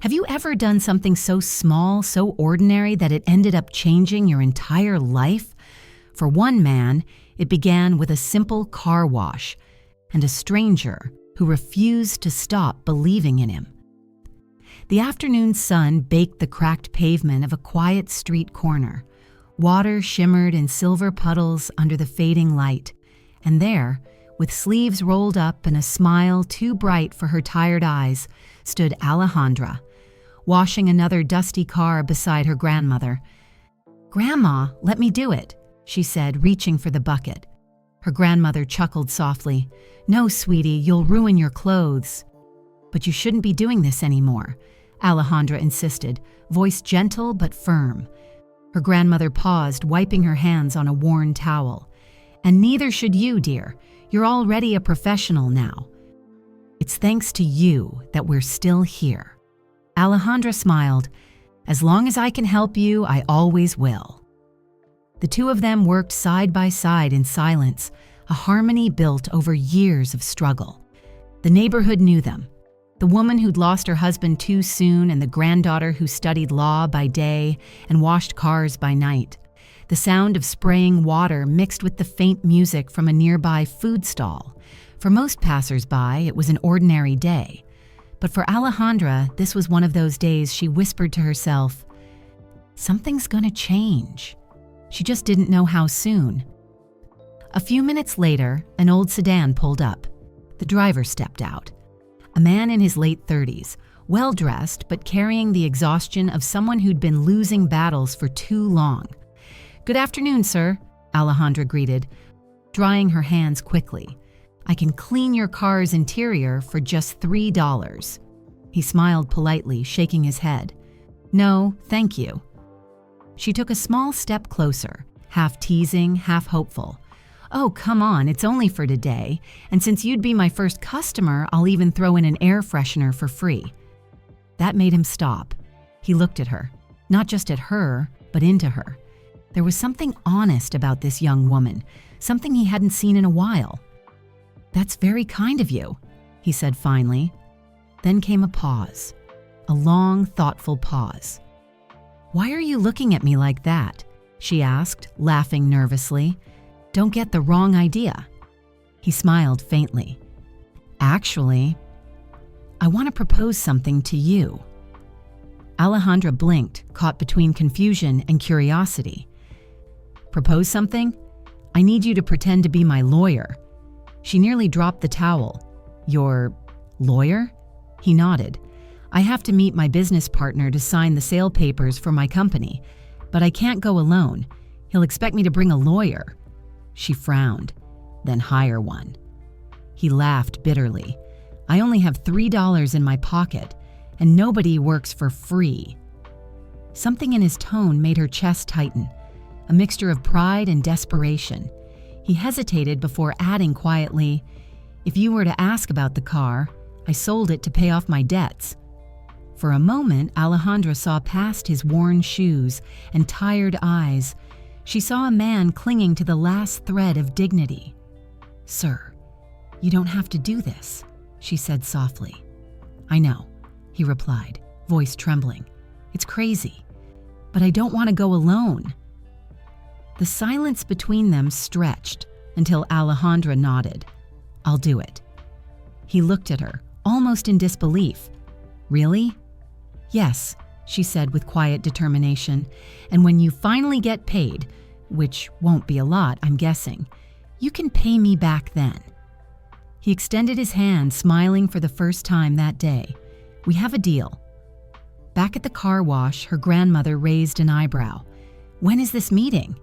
Have you ever done something so small, so ordinary that it ended up changing your entire life? For one man, it began with a simple car wash and a stranger who refused to stop believing in him. The afternoon sun baked the cracked pavement of a quiet street corner. Water shimmered in silver puddles under the fading light, and there, with sleeves rolled up and a smile too bright for her tired eyes, stood Alejandra, washing another dusty car beside her grandmother. "Grandma, let me do it," she said, reaching for the bucket. Her grandmother chuckled softly. "No, sweetie, you'll ruin your clothes." "But you shouldn't be doing this anymore," Alejandra insisted, voice gentle but firm. Her grandmother paused, wiping her hands on a worn towel. "And neither should you, dear. You're already a professional now. It's thanks to you that we're still here." Alejandra smiled. "As long as I can help you, I always will." The two of them worked side by side in silence, a harmony built over years of struggle. The neighborhood knew them. The woman who'd lost her husband too soon and the granddaughter who studied law by day and washed cars by night. The sound of spraying water mixed with the faint music from a nearby food stall. For most passers-by, it was an ordinary day. But for Alejandra, this was one of those days she whispered to herself, "Something's gonna change." She just didn't know how soon. A few minutes later, an old sedan pulled up. The driver stepped out. A man in his late 30s, well-dressed but carrying the exhaustion of someone who'd been losing battles for too long. "Good afternoon, sir," Alejandra greeted, drying her hands quickly. "I can clean your car's interior for just $3. He smiled politely, shaking his head. "No, thank you." She took a small step closer, half teasing, half hopeful. "Oh, come on, it's only for today, and since you'd be my first customer, I'll even throw in an air freshener for free." That made him stop. He looked at her, not just at her, but into her. There was something honest about this young woman, something he hadn't seen in a while. "That's very kind of you," he said finally. Then came a pause, a long, thoughtful pause. "Why are you looking at me like that?" she asked, laughing nervously. "Don't get the wrong idea." He smiled faintly. "Actually, I want to propose something to you." Alejandra blinked, caught between confusion and curiosity. "Propose something? I need you to pretend to be my lawyer." She nearly dropped the towel. "Your lawyer?" He nodded. "I have to meet my business partner to sign the sale papers for my company, but I can't go alone. He'll expect me to bring a lawyer." She frowned. "Then hire one." He laughed bitterly. "I only have $3 in my pocket, and nobody works for free." Something in his tone made her chest tighten, a mixture of pride and desperation. He hesitated before adding quietly, "If you were to ask about the car, I sold it to pay off my debts." For a moment, Alejandra saw past his worn shoes and tired eyes. She saw a man clinging to the last thread of dignity. "Sir, you don't have to do this," she said softly. "I know," he replied, voice trembling. "It's crazy, but I don't want to go alone." The silence between them stretched until Alejandra nodded. "I'll do it." He looked at her, almost in disbelief. "Really?" "Yes," she said with quiet determination. "And when you finally get paid, which won't be a lot, I'm guessing, you can pay me back then." He extended his hand, smiling for the first time that day. "We have a deal." Back at the car wash, her grandmother raised an eyebrow. "When is this meeting?"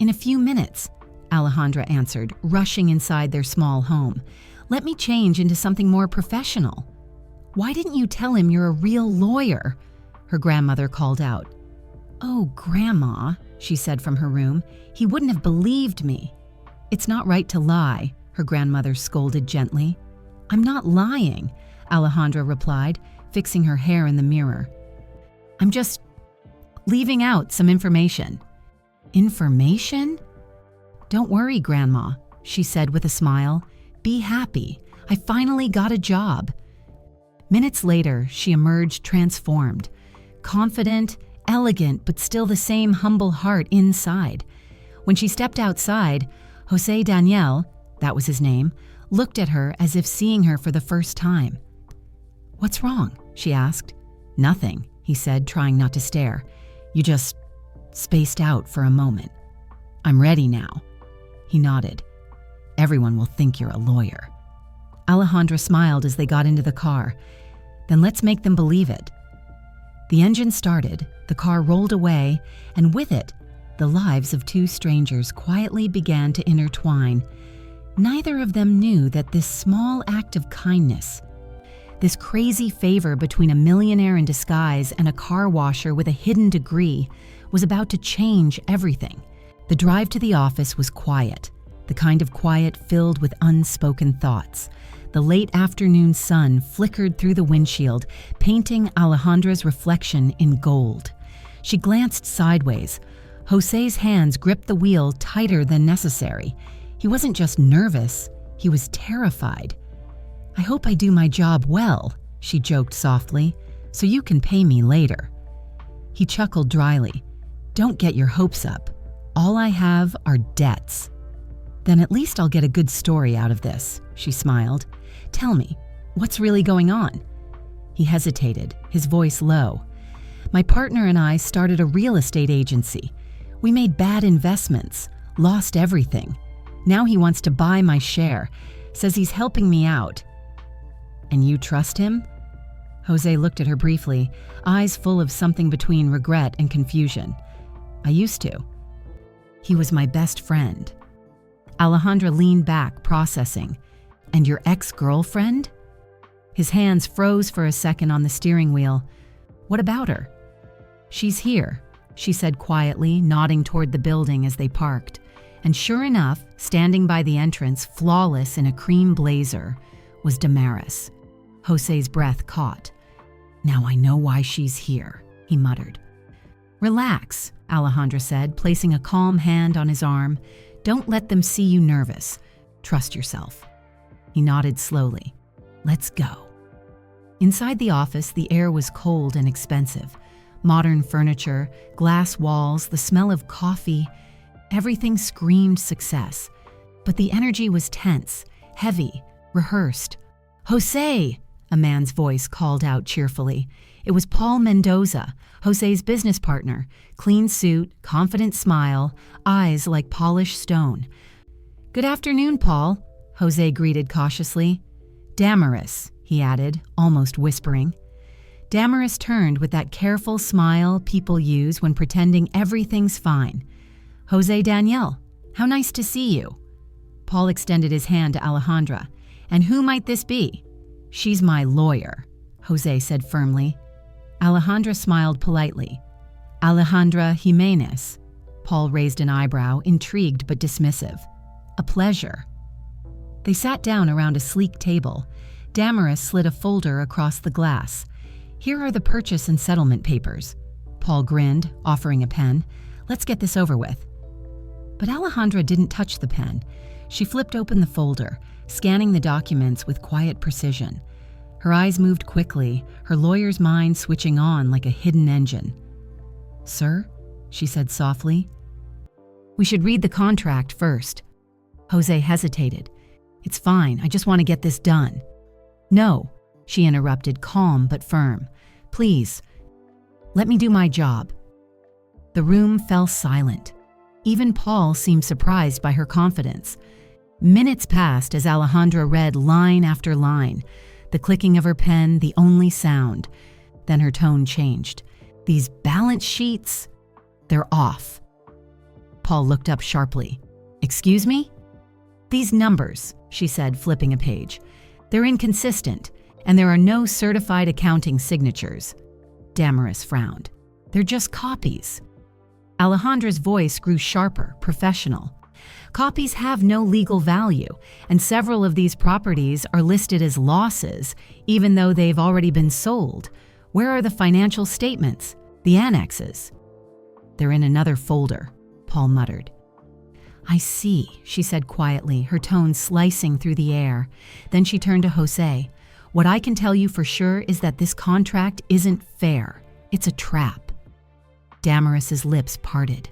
"In a few minutes," Alejandra answered, rushing inside their small home. "Let me change into something more professional." "Why didn't you tell him you're a real lawyer?" her grandmother called out. "Oh, Grandma," she said from her room, "he wouldn't have believed me." "It's not right to lie," her grandmother scolded gently. "I'm not lying," Alejandra replied, fixing her hair in the mirror. "I'm just leaving out some information." "Information?" "Don't worry, Grandma," she said with a smile. "Be happy. I finally got a job." Minutes later, she emerged transformed. Confident, elegant, but still the same humble heart inside. When she stepped outside, Jose Daniel, that was his name, looked at her as if seeing her for the first time. "What's wrong?" she asked. "Nothing," he said, trying not to stare. "You just spaced out for a moment." "I'm ready now." He nodded. "Everyone will think you're a lawyer." Alejandra smiled as they got into the car. "Then let's make them believe it." The engine started, the car rolled away, and with it, the lives of two strangers quietly began to intertwine. Neither of them knew that this small act of kindness, this crazy favor between a millionaire in disguise and a car washer with a hidden degree, was about to change everything. The drive to the office was quiet, the kind of quiet filled with unspoken thoughts. The late afternoon sun flickered through the windshield, painting Alejandra's reflection in gold. She glanced sideways. Jose's hands gripped the wheel tighter than necessary. He wasn't just nervous, he was terrified. "I hope I do my job well," she joked softly, "so you can pay me later." He chuckled dryly. "Don't get your hopes up. All I have are debts." "Then at least I'll get a good story out of this," she smiled. "Tell me, what's really going on?" He hesitated, his voice low. "My partner and I started a real estate agency. We made bad investments, lost everything. Now he wants to buy my share, says he's helping me out." "And you trust him?" Jose looked at her briefly, eyes full of something between regret and confusion. "I used to. He was my best friend." Alejandra leaned back, processing. "And your ex-girlfriend?" His hands froze for a second on the steering wheel. "What about her?" "She's here," she said quietly, nodding toward the building as they parked. And sure enough, standing by the entrance, flawless in a cream blazer, was Damaris. Jose's breath caught. "Now I know why she's here," he muttered. "Relax," Alejandra said, placing a calm hand on his arm. "Don't let them see you nervous. Trust yourself." He nodded slowly. "Let's go." Inside the office, the air was cold and expensive. Modern furniture, glass walls, the smell of coffee. Everything screamed success. But the energy was tense, heavy, rehearsed. "Jose!" a man's voice called out cheerfully. It was Paul Mendoza, Jose's business partner. Clean suit, confident smile, eyes like polished stone. "Good afternoon, Paul," Jose greeted cautiously. "Damaris," he added, almost whispering. Damaris turned with that careful smile people use when pretending everything's fine. "Jose Daniel, how nice to see you." Paul extended his hand to Alejandra. "And who might this be?" "She's my lawyer," Jose said firmly. Alejandra smiled politely. "Alejandra Jimenez." Paul raised an eyebrow, intrigued but dismissive. "A pleasure." They sat down around a sleek table. Damaris slid a folder across the glass. "Here are the purchase and settlement papers." Paul grinned, offering a pen. "Let's get this over with." But Alejandra didn't touch the pen. She flipped open the folder, scanning the documents with quiet precision. Her eyes moved quickly, her lawyer's mind switching on like a hidden engine. "Sir?" she said softly. "We should read the contract first." Jose hesitated. "It's fine, I just want to get this done." "No," she interrupted, calm but firm. "Please, let me do my job." The room fell silent. Even Paul seemed surprised by her confidence. Minutes passed as Alejandra read line after line, the clicking of her pen the only sound. Then her tone changed. "These balance sheets, they're off." Paul looked up sharply. "Excuse me?" "These numbers," she said, flipping a page. "They're inconsistent, and there are no certified accounting signatures." Damaris frowned. "They're just copies." Alejandra's voice grew sharper, professional. "Copies have no legal value, and several of these properties are listed as losses, even though they've already been sold. Where are the financial statements, the annexes?" "They're in another folder," Paul muttered. "I see," she said quietly, her tone slicing through the air. Then she turned to Jose. What I can tell you for sure is that this contract isn't fair. It's a trap." Damaris's lips parted.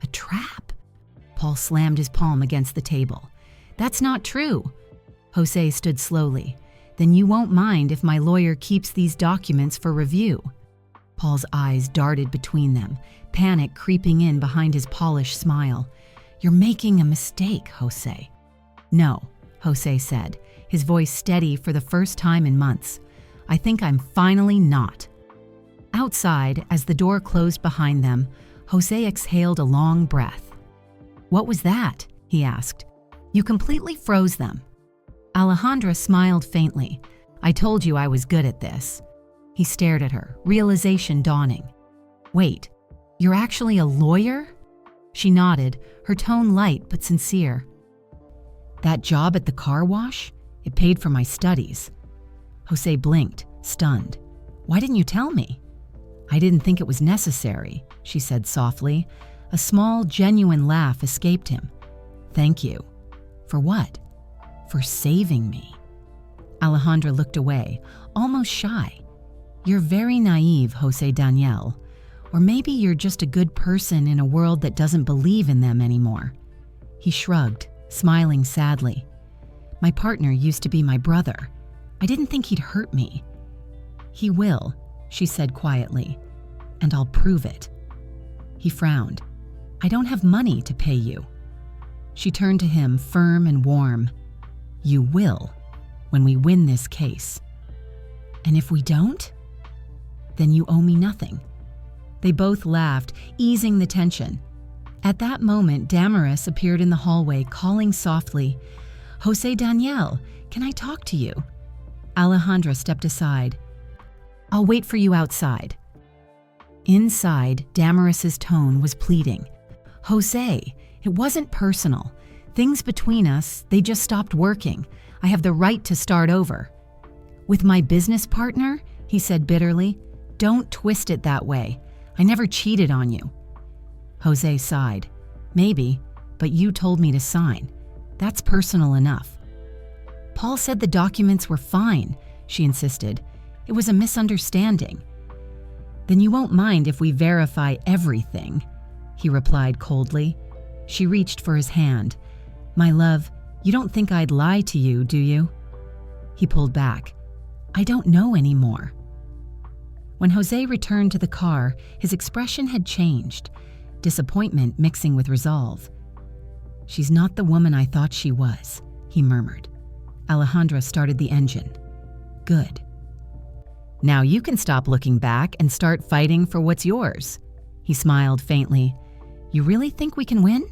"A trap?" Paul slammed his palm against the table. "That's not true." Jose stood slowly. "Then you won't mind if my lawyer keeps these documents for review." Paul's eyes darted between them, panic creeping in behind his polished smile. "You're making a mistake, Jose." "No," Jose said, his voice steady for the first time in months. "I think I'm finally not." Outside, as the door closed behind them, Jose exhaled a long breath. "What was that?" he asked. "You completely froze them." Alejandra smiled faintly. "I told you I was good at this." He stared at her, realization dawning. "Wait, you're actually a lawyer?" She nodded, her tone light but sincere. "That job at the car wash? It paid for my studies." Jose blinked, stunned. "Why didn't you tell me?" "I didn't think it was necessary," she said softly. A small, genuine laugh escaped him. "Thank you." "For what?" "For saving me." Alejandra looked away, almost shy. "You're very naive, Jose Daniel. Or maybe you're just a good person in a world that doesn't believe in them anymore." He shrugged, smiling sadly. "My partner used to be my brother. I didn't think he'd hurt me." "He will," she said quietly, "and I'll prove it." He frowned. "I don't have money to pay you." She turned to him, firm and warm. "You will, when we win this case." "And if we don't?" "Then you owe me nothing." They both laughed, easing the tension. At that moment, Damaris appeared in the hallway, calling softly, "Jose Daniel, can I talk to you?" Alejandra stepped aside. "I'll wait for you outside." Inside, Damaris's tone was pleading. "Jose, it wasn't personal. Things between us, they just stopped working. I have the right to start over." "With my business partner?" he said bitterly. "Don't twist it that way. I never cheated on you." Jose sighed. "Maybe, but you told me to sign. That's personal enough." "Paul said the documents were fine," she insisted. "It was a misunderstanding." "Then you won't mind if we verify everything," he replied coldly. She reached for his hand. "My love, you don't think I'd lie to you, do you?" He pulled back. "I don't know anymore." When Jose returned to the car, his expression had changed, disappointment mixing with resolve. "She's not the woman I thought she was," he murmured. Alejandra started the engine. "Good. Now you can stop looking back and start fighting for what's yours." He smiled faintly. "You really think we can win?"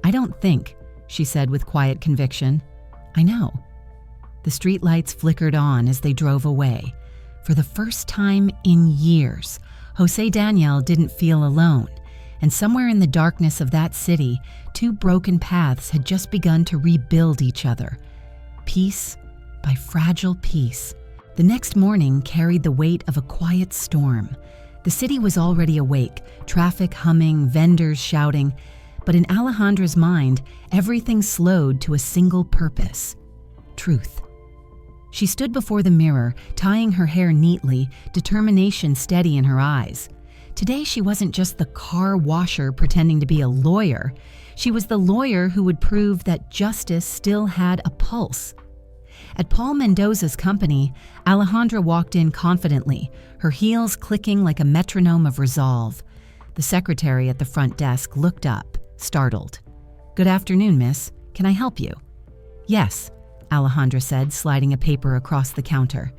"I don't think," she said with quiet conviction. "I know." The streetlights flickered on as they drove away. For the first time in years, Jose Daniel didn't feel alone, and somewhere in the darkness of that city, two broken paths had just begun to rebuild each other, piece by fragile piece. The next morning carried the weight of a quiet storm. The city was already awake, traffic humming, vendors shouting, but in Alejandra's mind, everything slowed to a single purpose: truth. She stood before the mirror, tying her hair neatly, determination steady in her eyes. Today she wasn't just the car washer pretending to be a lawyer. She was the lawyer who would prove that justice still had a pulse. At Paul Mendoza's company, Alejandra walked in confidently, her heels clicking like a metronome of resolve. The secretary at the front desk looked up, startled. "Good afternoon, miss. Can I help you?" "Yes," Alejandra said, sliding a paper across the counter.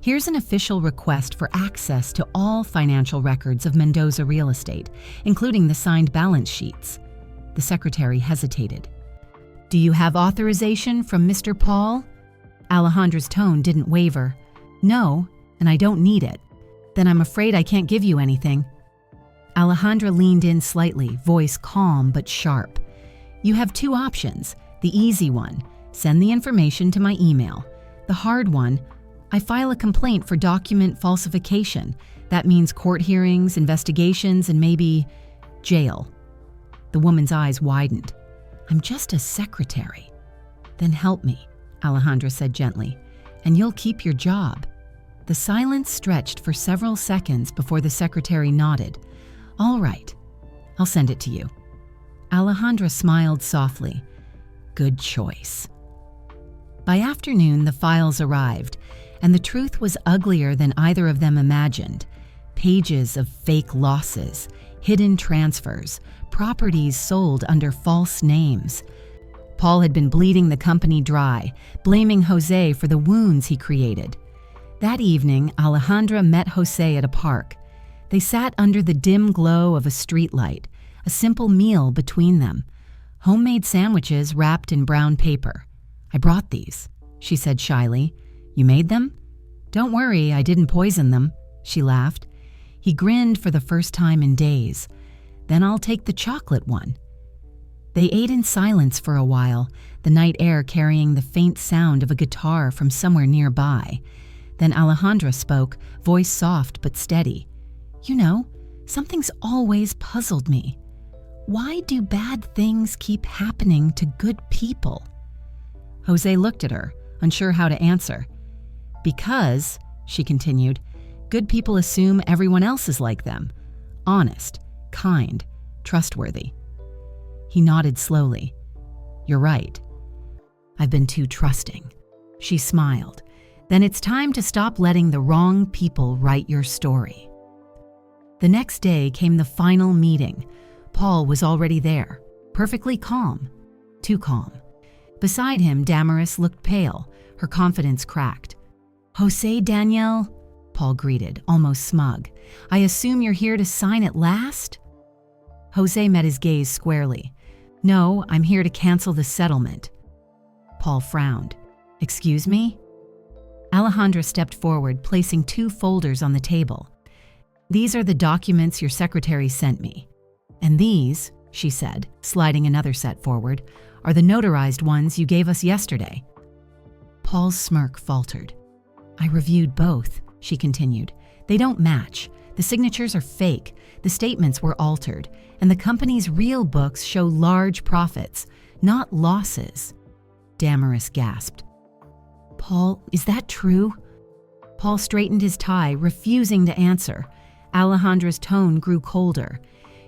"Here's an official request for access to all financial records of Mendoza Real Estate, including the signed balance sheets." The secretary hesitated. "Do you have authorization from Mr. Paul?" Alejandra's tone didn't waver. "No, and I don't need it." "Then I'm afraid I can't give you anything." Alejandra leaned in slightly, voice calm but sharp. "You have two options. The easy one: send the information to my email. The hard one: I file a complaint for document falsification. That means court hearings, investigations, and maybe jail." The woman's eyes widened. "I'm just a secretary." "Then help me," Alejandra said gently. and you'll keep your job." The silence stretched for several seconds before the secretary nodded. "All right, I'll send it to you." Alejandra smiled softly. "Good choice." By afternoon, the files arrived, and the truth was uglier than either of them imagined. Pages of fake losses, hidden transfers, properties sold under false names. Paul had been bleeding the company dry, blaming Jose for the wounds he created. That evening, Alejandra met Jose at a park. They sat under the dim glow of a streetlight, a simple meal between them. Homemade sandwiches wrapped in brown paper. "I brought these," she said shyly. "You made them?" "Don't worry, I didn't poison them," she laughed. He grinned for the first time in days. "Then I'll take the chocolate one." They ate in silence for a while, the night air carrying the faint sound of a guitar from somewhere nearby. Then Alejandra spoke, voice soft but steady. "You know, something's always puzzled me. Why do bad things keep happening to good people?" Jose looked at her, unsure how to answer. "Because," she continued, "good people assume everyone else is like them. Honest, kind, trustworthy." He nodded slowly. "You're right. I've been too trusting." She smiled. "Then it's time to stop letting the wrong people write your story." The next day came the final meeting. Paul was already there, perfectly calm. Too calm. Beside him, Damaris looked pale, her confidence cracked. "Jose, Danielle," Paul greeted, almost smug. "I assume you're here to sign at last?" Jose met his gaze squarely. "No, I'm here to cancel the settlement." Paul frowned. "Excuse me?" Alejandra stepped forward, placing 2 folders on the table. "These are the documents your secretary sent me. And these," she said, sliding another set forward, "are the notarized ones you gave us yesterday." Paul's smirk faltered. "I reviewed both," she continued. "They don't match. The signatures are fake. The statements were altered. And the company's real books show large profits, not losses." Damaris gasped. "Paul, is that true?" Paul straightened his tie, refusing to answer. Alejandra's tone grew colder.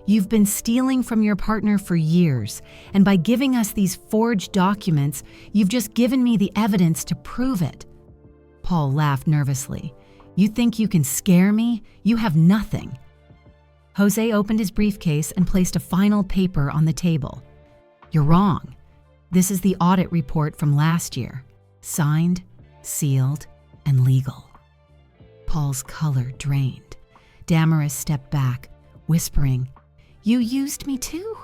"You've been stealing from your partner for years, and by giving us these forged documents, you've just given me the evidence to prove it." Paul laughed nervously. "You think you can scare me? You have nothing." Jose opened his briefcase and placed a final paper on the table. "You're wrong. This is the audit report from last year. Signed, sealed, and legal." Paul's color drained. Damaris stepped back, whispering, "You used me too?"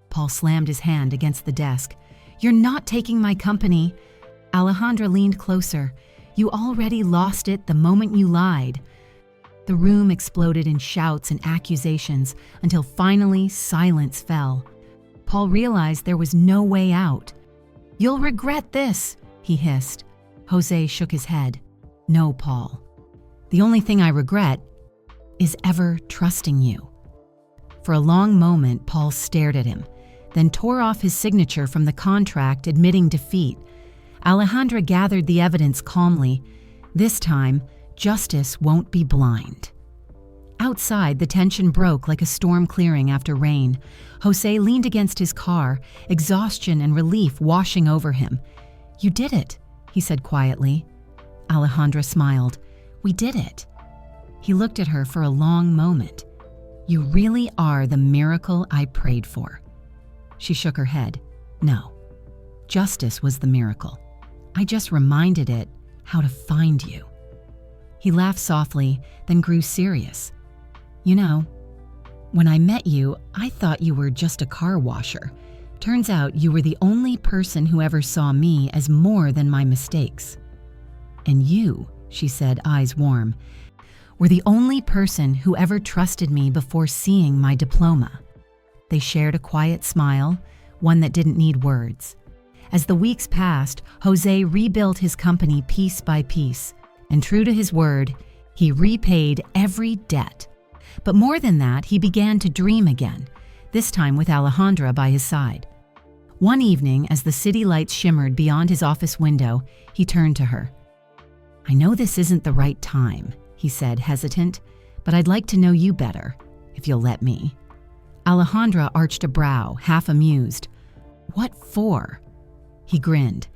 Paul slammed his hand against the desk. "You're not taking my company." Alejandra leaned closer. "You already lost it the moment you lied." The room exploded in shouts and accusations until finally silence fell. Paul realized there was no way out. "You'll regret this," he hissed. Jose shook his head. "No, Paul. The only thing I regret is ever trusting you." For a long moment, Paul stared at him, then tore off his signature from the contract admitting defeat. Alejandra gathered the evidence calmly. This time, justice won't be blind. Outside, the tension broke like a storm clearing after rain. Jose leaned against his car, exhaustion and relief washing over him. "You did it," he said quietly. Alejandra smiled. "We did it." He looked at her for a long moment. "You really are the miracle I prayed for." She shook her head. "No. Justice was the miracle. I just reminded it how to find you." He laughed softly, then grew serious. "You know, when I met you, I thought you were just a car washer. Turns out you were the only person who ever saw me as more than my mistakes. And you," she said, eyes warm, "were the only person who ever trusted me before seeing my diploma." They shared a quiet smile, one that didn't need words. As the weeks passed, Jose rebuilt his company piece by piece, and true to his word, he repaid every debt. But more than that, he began to dream again, this time with Alejandra by his side. One evening, as the city lights shimmered beyond his office window, he turned to her. "I know this isn't the right time," he said, hesitant, "but I'd like to know you better, if you'll let me." Alejandra arched a brow, half amused. "What for?" He grinned.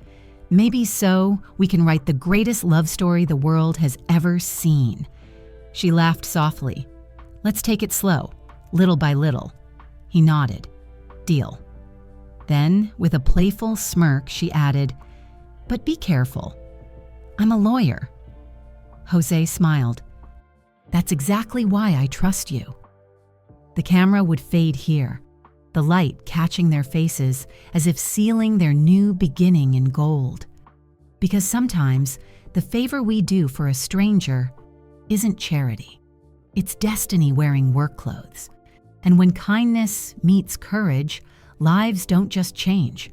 "Maybe so we can write the greatest love story the world has ever seen." She laughed softly. "Let's take it slow, little by little." He nodded. "Deal." Then, with a playful smirk, she added, "But be careful. I'm a lawyer." Jose smiled. "That's exactly why I trust you." The camera would fade here, the light catching their faces as if sealing their new beginning in gold. Because sometimes the favor we do for a stranger isn't charity. It's destiny wearing work clothes. And when kindness meets courage, lives don't just change,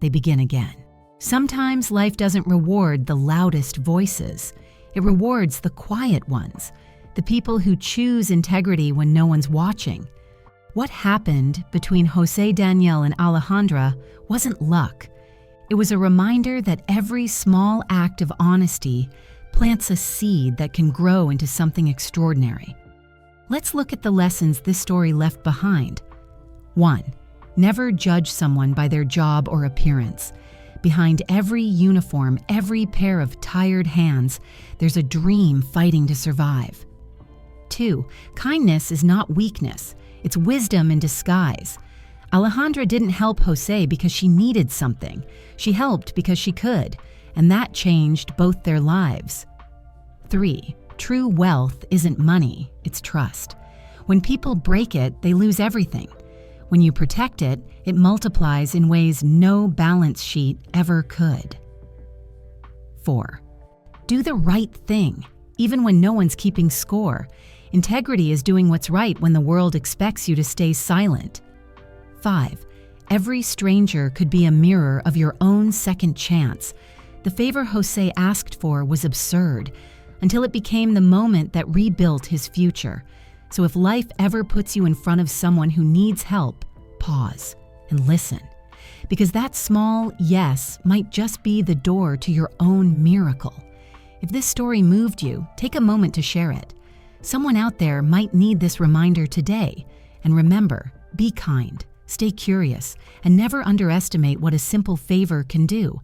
they begin again. Sometimes life doesn't reward the loudest voices. It rewards the quiet ones, the people who choose integrity when no one's watching. What happened between Jose Daniel and Alejandra wasn't luck. It was a reminder that every small act of honesty plants a seed that can grow into something extraordinary. Let's look at the lessons this story left behind. 1. Never judge someone by their job or appearance. Behind every uniform, every pair of tired hands, there's a dream fighting to survive. 2. Kindness is not weakness. It's wisdom in disguise. Alejandra didn't help Jose because she needed something. She helped because she could, and that changed both their lives. 3. True wealth isn't money, it's trust. When people break it, they lose everything. When you protect it, it multiplies in ways no balance sheet ever could. 4. Do the right thing, even when no one's keeping score. Integrity is doing what's right when the world expects you to stay silent. 5. Every stranger could be a mirror of your own second chance. The favor Jose asked for was absurd, until it became the moment that rebuilt his future. So if life ever puts you in front of someone who needs help, pause and listen. Because that small yes might just be the door to your own miracle. If this story moved you, take a moment to share it. Someone out there might need this reminder today. And remember, be kind, stay curious, and never underestimate what a simple favor can do.